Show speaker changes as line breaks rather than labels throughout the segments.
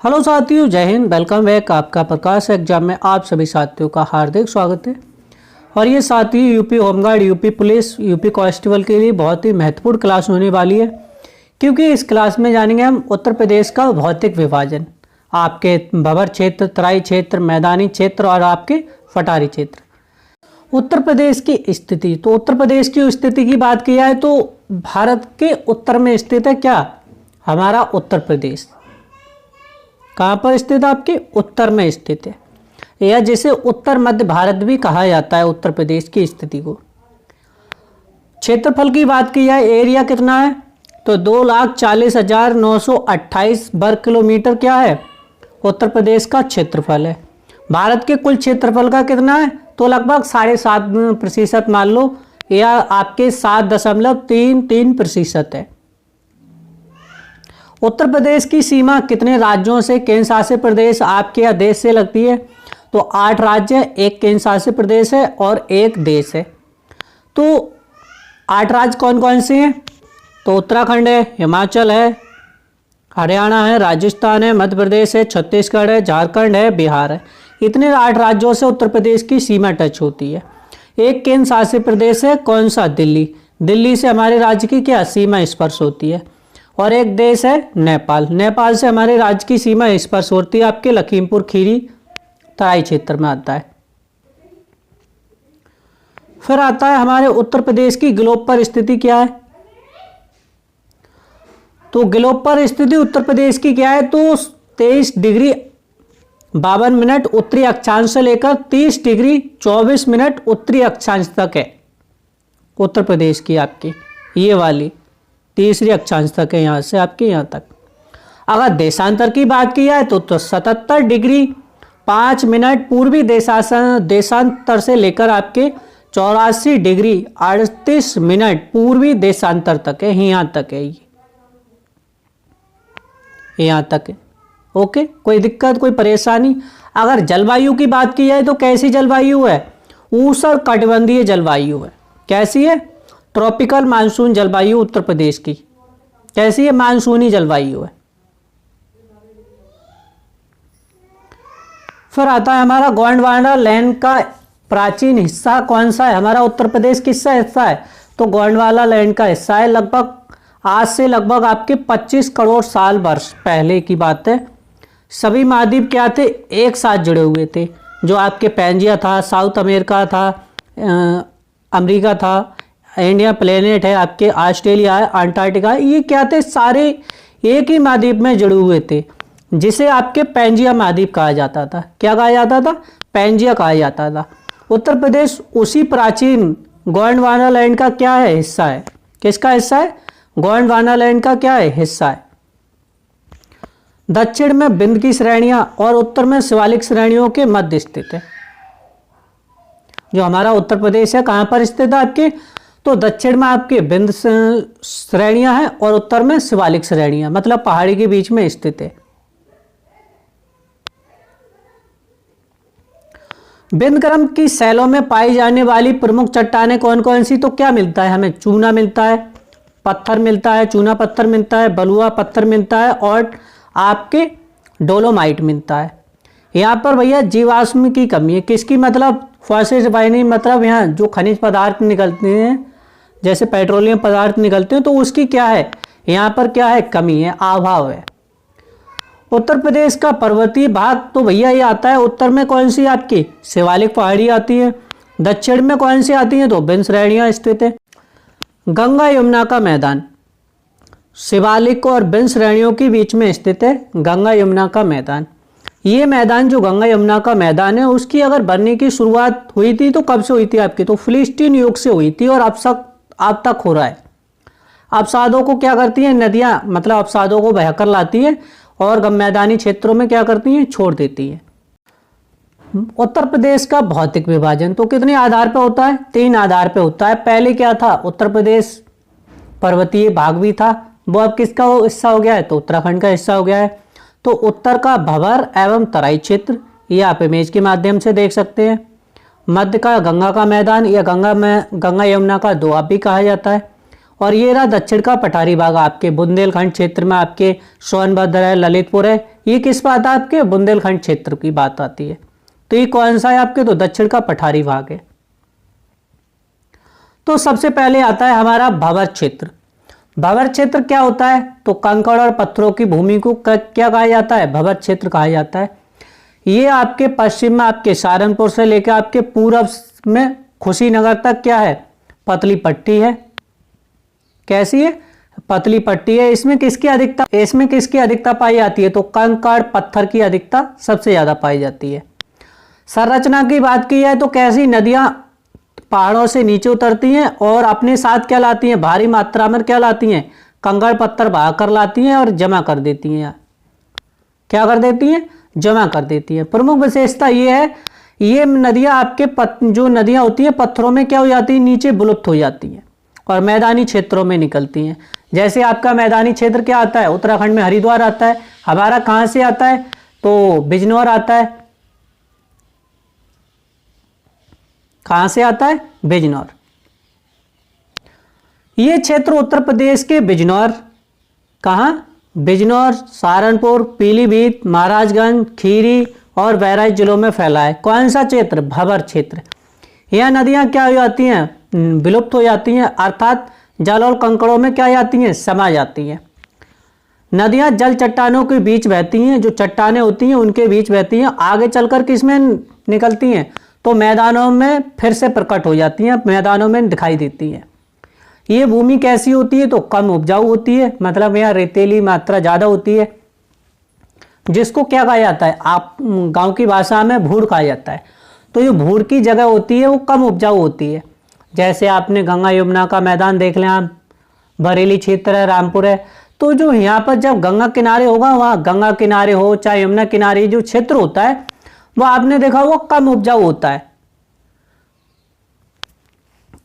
Hello साथियों, जय Hind. Welcome back. आपका प्रकाश एग्जाम में आप सभी साथियों का हार्दिक स्वागत है। और ये साथियों UP home guard, UP police, UP constable के लिए बहुत ही महत्वपूर्ण क्लास होने वाली है, क्योंकि इस क्लास में जानेंगे हम उत्तर प्रदेश का भौतिक विभाजन, आपके भंवर क्षेत्र, तराई क्षेत्र, मैदानी क्षेत्र और आपके पठारी क्षेत्र। उत्तर प्रदेश की स्थिति, तो उत्तर प्रदेश की स्थिति की बात की जाए तो भारत के उत्तर में स्थित है क्या हमारा उत्तर प्रदेश। कहाँ पर स्थित है? आपके उत्तर में स्थित है, या जिसे उत्तर मध्य भारत भी कहा जाता है उत्तर प्रदेश की स्थिति को। क्षेत्रफल की बात की जाए, एरिया कितना है तो 2,40,928 वर्ग किलोमीटर क्या है उत्तर प्रदेश का क्षेत्रफल है। भारत के कुल क्षेत्रफल का कितना है तो लगभग 7.5% मान लो, या आपके 7.33% है। उत्तर प्रदेश की सीमा कितने राज्यों से केंद्र शासित प्रदेश आपके या देश से लगती है तो 8 राज्य, एक केंद्र शासित प्रदेश है और एक देश है। तो 8 राज्य कौन कौन से हैं तो उत्तराखंड है, हिमाचल है, हरियाणा है, राजस्थान है, मध्य प्रदेश है, छत्तीसगढ़ है, झारखंड है, बिहार है। इतने 8 राज्यों से उत्तर प्रदेश की सीमा टच होती है। एक केंद्र शासित प्रदेश है, कौन सा? दिल्ली। दिल्ली से हमारे राज्य की क्या सीमा स्पर्श होती है। और एक देश है नेपाल। नेपाल से हमारे राज्य की सीमा स्पर्श होती है, आपके लखीमपुर खीरी तराई क्षेत्र में आता है। फिर आता है हमारे उत्तर प्रदेश की ग्लोब पर स्थिति क्या है तो ग्लोब पर स्थिति उत्तर प्रदेश की क्या है तो 23 डिग्री 52 मिनट उत्तरी अक्षांश से लेकर 30 डिग्री 24 मिनट उत्तरी अक्षांश तक है उत्तर प्रदेश की, आपकी ये वाली तीसरी अक्षांश तक है, यहाँ से आपके यहाँ तक। अगर देशांतर की बात की जाए तो 77 डिग्री 5 मिनट पूर्वी देशांतर से लेकर आपके 84 डिग्री 38 मिनट पूर्वी देशांतर तक है, यहाँ तक है, यहाँ तक है। ओके, कोई दिक्कत, कोई परेशानी? अगर जलवायु की बात की जाए तो कैसी जलवायु है? ऊष्ण कटिबंधीय जलवायु है। कैसी है? ट्रॉपिकल मानसून जलवायु उत्तर प्रदेश की। कैसी है? मानसूनी जलवायु है। फिर आता है हमारा गोंडवाना लैंड का प्राचीन हिस्सा कौन सा है हमारा उत्तर प्रदेश किसका हिस्सा है तो गोंडवाना लैंड का हिस्सा है। लगभग आज से लगभग आपके 25 करोड़ साल वर्ष पहले की बात है। सभी महाद्वीप क्या थे? एक साथ जुड़े हुए थे। जो आपके पैंजिया था, साउथ अमेरिका था, अमेरिका था, इंडिया प्लेनेट है, आपके ऑस्ट्रेलिया है, अंटार्कटिका है, ये क्या थे? सारे एक ही महाद्वीप में जुड़े हुए थे, जिसे आपके पैंजिया महाद्वीप कहा जाता था। क्या कहा जाता था? पैंजिया कहा जाता था। उत्तर प्रदेश उसी प्राचीन गोंडवाना लैंड का क्या है? हिस्सा है। किसका हिस्सा है? गोंडवाना लैंड का क्या है? हिस्सा है। दक्षिण में विंध्य की श्रेणियां और उत्तर में शिवालिक श्रेणियों के मध्य स्थित है। जो हमारा उत्तर प्रदेश है कहां पर स्थित है आपके तो दक्षिण में आपके विंध्य श्रेणियां हैं और उत्तर में शिवालिक श्रेणियां, मतलब पहाड़ी के बीच में स्थित है। विंध्यक्रम की शैलों में पाई जाने वाली प्रमुख चट्टानें कौन कौन सी तो क्या मिलता है हमें? चूना मिलता है, पत्थर मिलता है, चूना पत्थर मिलता है, बलुआ पत्थर मिलता है और आपके डोलोमाइट मिलता है। यहाँ पर भैया जीवाश्म की कमी है। किसकी? मतलब फॉसिल रिफाइनिंग, मतलब यहाँ जो खनिज पदार्थ निकलते हैं जैसे पेट्रोलियम पदार्थ निकलते हैं तो उसकी क्या है यहाँ पर क्या है? कमी है, अभाव है। उत्तर प्रदेश का पर्वतीय भाग तो भैया ये आता है। उत्तर में कौन सी आपकी? शिवालिक पहाड़ी आती है। दक्षिण में कौन सी आती है तो विंध्य श्रेणियां स्थित है। गंगा यमुना का मैदान शिवालिक और विंध्य श्रेणियों के बीच में स्थित है। गंगा यमुना का मैदान, ये मैदान जो गंगा यमुना का मैदान है उसकी अगर बनने की शुरुआत हुई थी तो कब से हुई थी आपकी तो फिलिस्तीन युग से हुई थी और अब तक हो रहा है। अवसादों को क्या करती हैं नदियां, मतलब अवसादों को बहकर लाती है और मैदानी क्षेत्रों में क्या करती हैं? छोड़ देती है। उत्तर प्रदेश का भौतिक विभाजन तो कितने आधार पर होता है? 3 आधार पर होता है। पहले क्या था? उत्तर प्रदेश पर्वतीय भाग भी था, वो अब किसका हिस्सा हो गया है तो उत्तराखंड का हिस्सा हो गया है। तो उत्तर का भंवर एवं तराई क्षेत्र, ये आप इमेज के माध्यम से देख सकते हैं। मध्य का गंगा का मैदान या गंगा यमुना का दोआब भी कहा जाता है। और ये रहा दक्षिण का पठारी भाग आपके बुंदेलखंड क्षेत्र में, आपके सोनभद्र है, ललितपुर है, ये किस बात है आपके बुंदेलखंड क्षेत्र की बात आती है। तो ये कौन सा है आपके, तो दक्षिण का पठारी भाग है। तो सबसे पहले आता है हमारा भंवर क्षेत्र। भंवर क्षेत्र क्या होता है, तो कंकड़ और पत्थरों की भूमि को क्या कहा जाता है, भंवर क्षेत्र कहा जाता है। ये आपके पश्चिम में आपके सहारनपुर से लेकर आपके पूर्व में कुशीनगर तक क्या है, पतली पट्टी है। कैसी है, पतली पट्टी है। इसमें किसकी अधिकता पाई जाती है, तो कंकड़ पत्थर की अधिकता सबसे ज्यादा पाई जाती है। संरचना की बात की जाए तो कैसी, नदियां पहाड़ों से नीचे उतरती हैं और अपने साथ क्या लाती हैं, भारी मात्रा में क्या लाती हैं, कंकड़ पत्थर बहा कर लाती हैं और जमा कर देती हैं। क्या कर देती हैं, जमा कर देती हैं। प्रमुख विशेषता ये है, ये नदियां आपके जो नदियां होती हैं पत्थरों में क्या हो जाती है, नीचे विलुप्त हो जाती हैं और मैदानी क्षेत्रों में निकलती हैं। जैसे आपका मैदानी क्षेत्र क्या आता है, उत्तराखंड में हरिद्वार आता है। हमारा कहाँ से आता है, तो बिजनौर आता है। कहां से आता है, बिजनौर। ये क्षेत्र उत्तर प्रदेश के बिजनौर, कहां, बिजनौर, सहारनपुर, पीलीभीत, महाराजगंज, खीरी और बहराइच जिलों में फैला है। कौन सा क्षेत्र, भंवर क्षेत्र। यह नदियां क्या हो जाती हैं, विलुप्त हो जाती हैं, अर्थात जल और कंकड़ों में क्या जाती हैं, समा जाती हैं। नदियां जल चट्टानों के बीच बहती हैं, जो चट्टानें होती हैं उनके बीच बहती हैं, आगे चलकर किसमें निकलती हैं, तो मैदानों में फिर से प्रकट हो जाती हैं, मैदानों में दिखाई देती हैं। ये भूमि कैसी होती है, तो कम उपजाऊ होती है, मतलब यहाँ रेतीली मात्रा ज़्यादा होती है, जिसको क्या कहा जाता है, आप गांव की भाषा में भूड़ कहा जाता है। तो ये भूड़ की जगह होती है वो कम उपजाऊ होती है। जैसे आपने गंगा यमुना का मैदान देख लें आप, बरेली क्षेत्र है, रामपुर है, तो जो यहाँ पर जब गंगा किनारे होगा, वहाँ गंगा किनारे हो चाहे यमुना किनारे जो क्षेत्र होता है वो आपने देखा वो कम उपजाऊ होता है।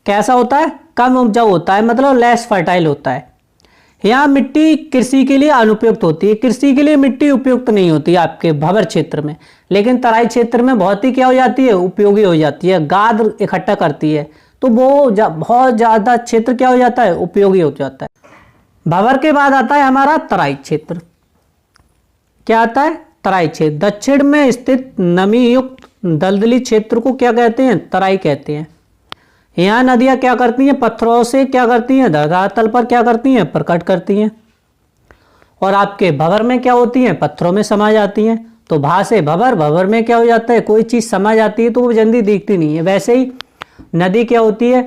कैसा होता है, कम उपजाऊ होता है, मतलब लेस फर्टाइल होता है। यहाँ मिट्टी कृषि के लिए अनुपयुक्त होती है, कृषि के लिए मिट्टी उपयुक्त नहीं होती आपके भंवर क्षेत्र में, लेकिन तराई क्षेत्र में बहुत ही क्या हो जाती है, उपयोगी हो जाती है, गाद इकट्ठा करती है, तो वो बहुत ज्यादा क्षेत्र क्या हो जाता है, उपयोगी हो जाता है। भंवर के बाद आता है हमारा तराई क्षेत्र। क्या आता है, तराई क्षेत्र। दक्षिण में स्थित नमी युक्त दलदली क्षेत्र को क्या कहते हैं, तराई कहते हैं। यहाँ नदियां क्या करती हैं, पत्थरों से क्या करती हैं, धरातल पर क्या करती हैं, प्रकट करती हैं, और आपके भंवर में क्या होती हैं, पत्थरों में समा जाती हैं। तो भा से भंवर, भंवर में क्या हो जाता है, कोई चीज समा जाती है तो वो जल्दी दिखती नहीं है। वैसे ही नदी क्या होती है,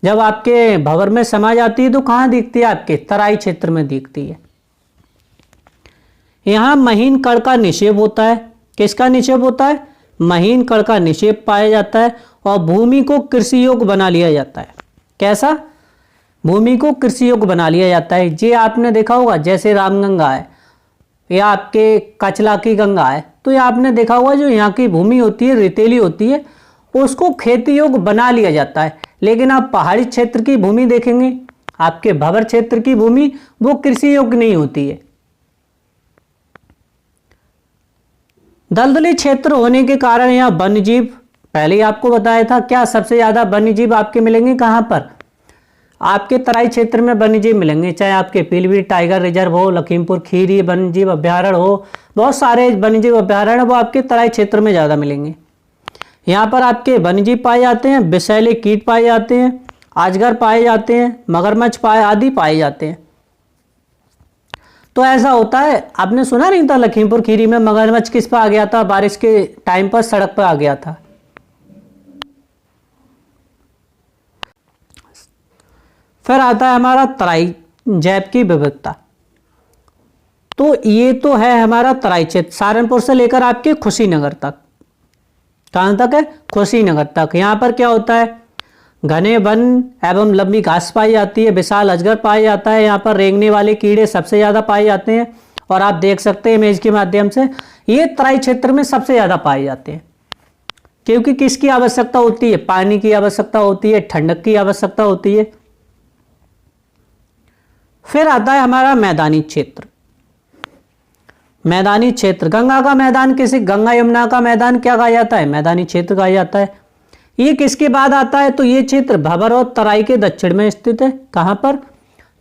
जब आपके भंवर में समा जाती है तो कहाँ दिखती है, आपके तराई क्षेत्र में दिखती है। यहाँ महीन कण का निक्षेप होता है। किसका निक्षेप होता है, महीन कण का निक्षेप पाया जाता है और भूमि को कृषि योग्य बना लिया जाता है। कैसा, भूमि को कृषि योग्य बना लिया जाता है। ये आपने देखा होगा, जैसे रामगंगा है या आपके कचला की गंगा है, तो ये आपने देखा होगा जो यहाँ की भूमि होती है रेतीली होती है, उसको खेती योग्य बना लिया जाता है। लेकिन आप पहाड़ी क्षेत्र की भूमि देखेंगे, आपके भंवर क्षेत्र की भूमि वो कृषि योग्य नहीं होती है। दलदली क्षेत्र होने के कारण यहाँ वन्यजीव, पहले ही आपको बताया था, क्या सबसे ज्यादा वन्यजीव आपके मिलेंगे कहाँ पर, आपके तराई क्षेत्र में वन्यजीव मिलेंगे। चाहे आपके पीलीभीत टाइगर रिजर्व हो, लखीमपुर खीरी वन्यजीव अभ्यारण्य हो, बहुत सारे वन्यजीव अभ्यारण्य वो आपके तराई क्षेत्र में ज़्यादा मिलेंगे। यहाँ पर आपके वन्यजीव पाए जाते हैं, विषैले कीट पाए जाते हैं, अजगर पाए जाते हैं, मगरमच्छ आदि पाए जाते हैं। तो ऐसा होता है, आपने सुना नहीं था लखीमपुर खीरी में मगरमच्छ किस पर आ गया था, बारिश के टाइम पर सड़क पर आ गया था। फिर आता है हमारा तराई जैव की विविधता। तो ये तो है हमारा तराई क्षेत्र, सहारनपुर से लेकर आपके कुशीनगर तक। कहां तक है, कुशीनगर तक। यहाँ पर क्या होता है, घने वन एवं लंबी घास पाई जाती है, विशाल अजगर पाया जाता है। यहाँ पर रेंगने वाले कीड़े सबसे ज़्यादा पाए जाते हैं, और आप देख सकते हैं इमेज के माध्यम से, ये तराई क्षेत्र में सबसे ज़्यादा पाए जाते हैं। क्योंकि किसकी आवश्यकता होती है, पानी की आवश्यकता होती है, ठंडक की आवश्यकता होती है। फिर आता है हमारा मैदानी क्षेत्र। मैदानी क्षेत्र, गंगा का मैदान किसी, गंगा यमुना का मैदान क्या कहा जाता है, मैदानी क्षेत्र कहा जाता है। ये किसके बाद आता है, तो ये क्षेत्र भंवर और तराई के दक्षिण में स्थित है। कहां पर,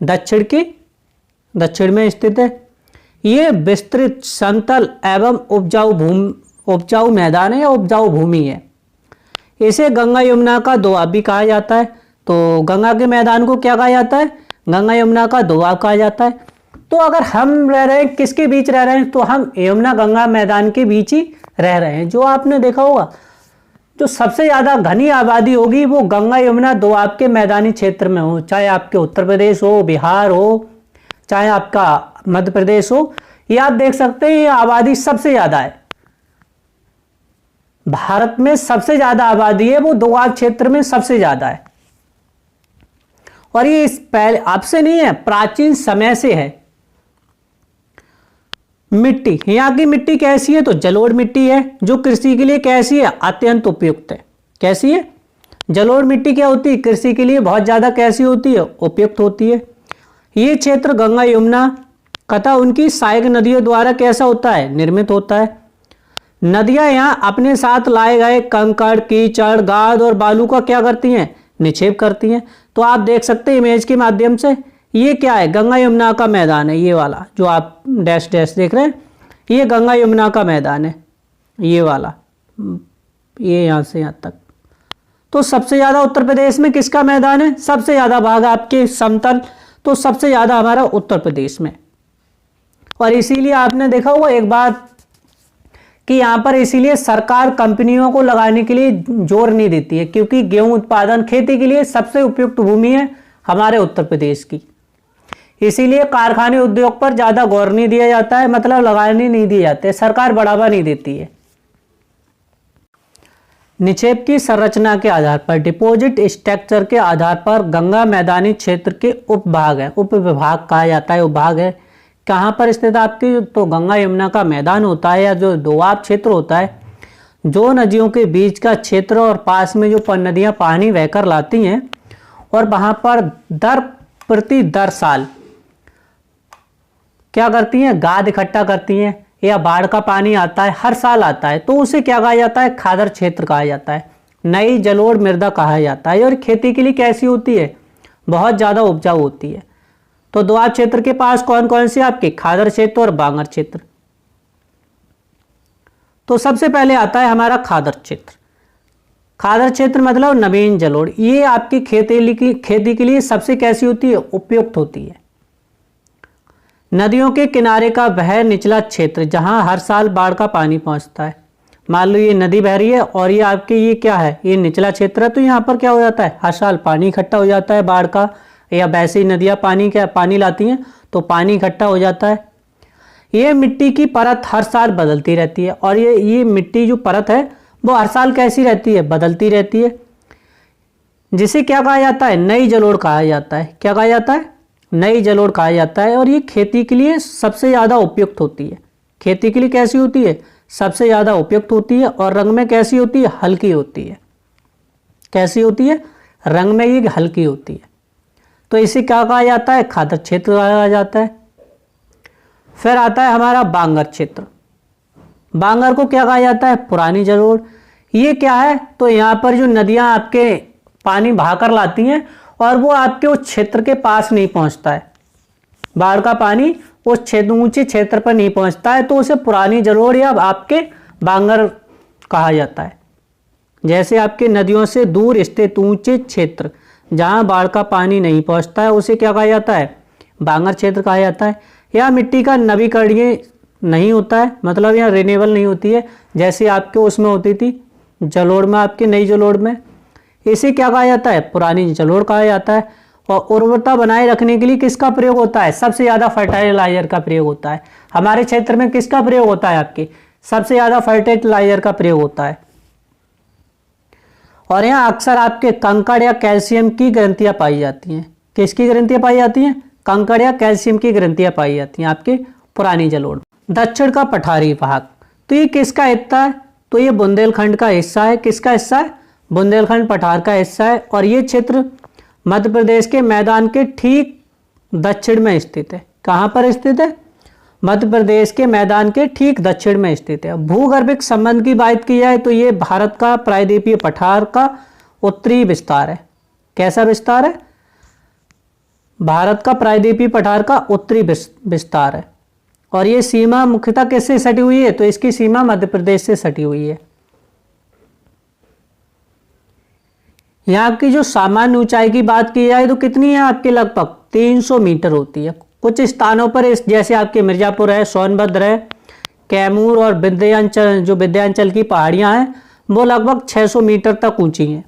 दक्षिण में स्थित है। ये विस्तृत समतल एवं उपजाऊ मैदान है या उपजाऊ भूमि है। इसे गंगा यमुना का दोआब भी कहा जाता है। तो गंगा के मैदान को क्या कहा जाता है? गंगा यमुना का दोआब कहा जाता है। तो अगर हम रह रहे हैं, किसके बीच रह रहे हैं? तो हम यमुना गंगा मैदान के बीच ही रह रहे हैं। जो आपने देखा होगा, जो सबसे ज़्यादा घनी आबादी होगी वो गंगा यमुना दोआब के मैदानी क्षेत्र में हो, चाहे आपके उत्तर प्रदेश हो, बिहार हो, चाहे आपका मध्य प्रदेश हो। ये आप देख सकते हैं, ये आबादी सबसे ज़्यादा है। भारत में सबसे ज़्यादा आबादी है वो दोआब क्षेत्र में सबसे ज़्यादा है। और ये इस पहले आपसे नहीं है, प्राचीन समय से है। मिट्टी, यहाँ की मिट्टी कैसी है? तो जलोढ़ मिट्टी है, जो कृषि के लिए कैसी है? अत्यंत उपयुक्त है। कैसी है? जलोढ़ मिट्टी क्या होती है? कृषि के लिए बहुत ज़्यादा कैसी होती है? उपयुक्त होती है। ये क्षेत्र गंगा यमुना तथा उनकी सहायक नदियों द्वारा कैसा होता है? निर्मित होता है। नदियां यहाँ अपने साथ लाए गए कंकड़, कीचड़, गाद और बालू का क्या करती हैं? निक्षेप करती हैं। तो आप देख सकते हैं इमेज के माध्यम से, ये क्या है? गंगा यमुना का मैदान है। ये वाला जो आप डैश डैश देख रहे हैं, ये गंगा यमुना का मैदान है। ये वाला, ये यहाँ से यहाँ तक। तो सबसे ज़्यादा उत्तर प्रदेश में किसका मैदान है? सबसे ज़्यादा भाग आपके समतल, तो सबसे ज़्यादा हमारा उत्तर प्रदेश में। और इसीलिए आपने देखा होगा एक बात कि यहाँ पर इसीलिए सरकार कंपनियों को लगाने के लिए जोर नहीं देती है, क्योंकि गेहूं उत्पादन खेती के लिए सबसे उपयुक्त भूमि है हमारे उत्तर प्रदेश की। इसीलिए कारखाने उद्योग पर ज़्यादा गौर नहीं दिया जाता है, मतलब लगाने नहीं दिए जाते, सरकार बढ़ावा नहीं देती है। निक्षेप की संरचना के आधार पर, डिपॉजिट स्ट्रक्चर के आधार पर गंगा मैदानी क्षेत्र के उपभाग है, उपविभाग कहा जाता है, उपभाग है। कहाँ पर स्थित आपकी? तो गंगा यमुना का मैदान होता है या जो दोआब क्षेत्र होता है, जो नदियों के बीच का क्षेत्र और पास में जो नदियाँ पानी बहकर लाती हैं और वहाँ पर दर साल क्या करती हैं? गाद इकट्ठा करती हैं, या बाढ़ का पानी आता है, हर साल आता है, तो उसे क्या कहा जाता है? खादर क्षेत्र कहा जाता है, नई जलोढ़ मृदा कहा जाता है। और खेती के लिए कैसी होती है? बहुत ज़्यादा उपजाऊ होती है। तो दोआब क्षेत्र के पास कौन कौन से आपके? खादर क्षेत्र और बांगर क्षेत्र। तो सबसे पहले आता है हमारा खादर क्षेत्र। खादर क्षेत्र मतलब नवीन जलोढ़। ये आपकी खेती के लिए सबसे कैसी होती है? उपयुक्त होती है। नदियों के किनारे का वह निचला क्षेत्र जहां हर साल बाढ़ का पानी पहुंचता है। मान लो ये नदी बह रही है और ये आपकी ये क्या है? ये निचला क्षेत्र है। तो यहाँ पर क्या हो जाता है? हर साल पानी इकट्ठा हो जाता है बाढ़ का, या वैसे ही नदियाँ पानी लाती हैं तो पानी इकट्ठा हो जाता है। ये मिट्टी की परत हर साल बदलती रहती है, और ये मिट्टी जो परत है वो हर साल कैसी रहती है? बदलती रहती है, जिसे क्या कहा जाता है? नई जलोढ़ कहा जाता है। क्या कहा जाता है? नई जलोढ़ कहा जाता है। और ये खेती के लिए सबसे ज़्यादा उपयुक्त होती है। खेती के लिए कैसी होती है? सबसे ज़्यादा उपयुक्त होती है। और रंग में कैसी होती है? हल्की होती है। कैसी होती है? रंग में ये हल्की होती है। तो इसे क्या कहा जाता है? खादर क्षेत्र कहा जाता है। फिर आता है हमारा बांगर क्षेत्र। बांगर को क्या कहा जाता है? पुरानी जलोढ़। ये क्या है? तो यहाँ पर जो नदियाँ आपके पानी बहाकर लाती हैं और वो आपके उस क्षेत्र के पास नहीं पहुँचता है, बाढ़ का पानी उस क्षेत्र ऊंचे क्षेत्र पर नहीं पहुँचता है, तो उसे पुरानी जलोढ़ या आपके बांगर कहा जाता है। जैसे आपके नदियों से दूर स्थित ऊंचे क्षेत्र जहाँ बाढ़ का पानी नहीं पहुँचता है, उसे क्या कहा जाता है? बांगर क्षेत्र कहा जाता है। या मिट्टी का नवीकरणीय नहीं होता है, मतलब यहाँ रिन्यूएबल नहीं होती है, जैसे आपके उसमें होती थी जलोढ़ में, आपकी नई जलोढ़ में। इसे क्या कहा जाता है? पुरानी जलोढ़ कहा जाता है। और उर्वरता बनाए रखने के लिए किसका प्रयोग होता है? सबसे ज़्यादा फर्टिलाइजर का प्रयोग होता है। हमारे क्षेत्र में किसका प्रयोग होता है? आपके सबसे ज़्यादा फर्टिलाइजर का प्रयोग होता है। और यहाँ अक्सर आपके कंकड़ या कैल्शियम की ग्रंथियाँ पाई जाती हैं। किसकी ग्रंथियाँ पाई जाती हैं? कंकड़ या कैल्शियम की ग्रंथियाँ पाई जाती हैं आपके पुरानी जलोढ़। दक्षिण का पठारी भाग, तो ये किसका हिस्सा है? तो ये बुंदेलखंड का हिस्सा है। किसका हिस्सा है? बुंदेलखंड पठार का हिस्सा है। और ये क्षेत्र मध्य प्रदेश के मैदान के ठीक दक्षिण में स्थित है। कहाँ पर स्थित है? मध्य प्रदेश के मैदान के ठीक दक्षिण में स्थित है। भूगर्भिक संबंध की बात की जाए तो ये भारत का प्रायद्वीपीय पठार का उत्तरी विस्तार है। कैसा विस्तार है? भारत का प्रायद्वीपीय पठार का उत्तरी विस्तार है। और ये सीमा मुख्यतः किससे सटी हुई है? तो इसकी सीमा मध्य प्रदेश से सटी हुई है। यहाँ की जो सामान्य ऊंचाई की बात की जाए तो कितनी है आपके? लगभग 300 मीटर होती है। कुछ स्थानों पर जैसे आपके मिर्जापुर है, सोनभद्र है, कैमूर और विंध्याचल की पहाड़ियाँ हैं, वो लगभग 600 मीटर तक ऊंची हैं।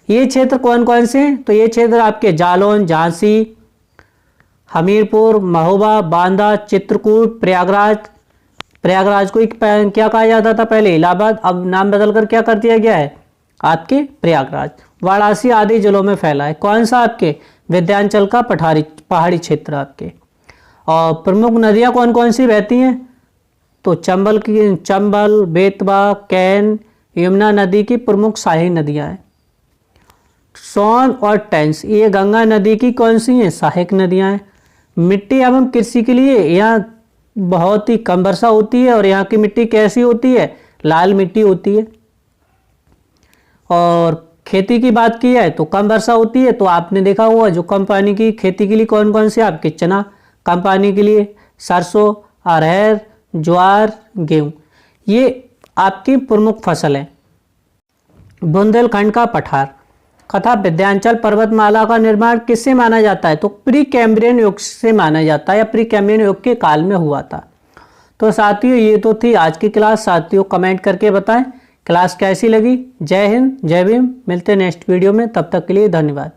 ये क्षेत्र कौन कौन से हैं? तो ये क्षेत्र आपके जालौन, झांसी, हमीरपुर, महोबा, बांदा, चित्रकूट, प्रयागराज को क्या कहा जाता था पहले? इलाहाबाद, अब नाम बदलकर क्या कर दिया गया है आपके? प्रयागराज, वाराणसी आदि जिलों में फैला है। कौन सा? आपके विंध्याचल का पहाड़ी क्षेत्र आपके। और प्रमुख नदियां कौन कौन सी बहती हैं? तो चंबल, बेतवा, कैन, यमुना नदी की प्रमुख सहायक नदियां हैं। सोन और टेंस ये गंगा नदी की कौन सी हैं? सहायक नदियां हैं। मिट्टी एवं कृषि के लिए यहाँ बहुत ही कम वर्षा होती है और यहाँ की मिट्टी कैसी होती है? लाल मिट्टी होती है। और खेती की बात की है तो कम वर्षा होती है, तो आपने देखा होगा जो कम पानी की खेती के लिए कौन कौन से आपके? चना, कम पानी के लिए सरसों, अरहर, ज्वार, गेहूँ, ये आपकी प्रमुख फसल है। बुंदेलखंड का पठार तथा विंध्याचल पर्वतमाला का निर्माण किससे माना जाता है? तो प्री कैम्ब्रियन युग से माना जाता है या प्री कैम्ब्रियन युग के काल में हुआ था। तो साथियों ये तो थी आज की क्लास। साथियों कमेंट करके बताएं क्लास कैसी लगी। जय हिंद, जय भीम। मिलते हैं नेक्स्ट वीडियो में, तब तक के लिए धन्यवाद।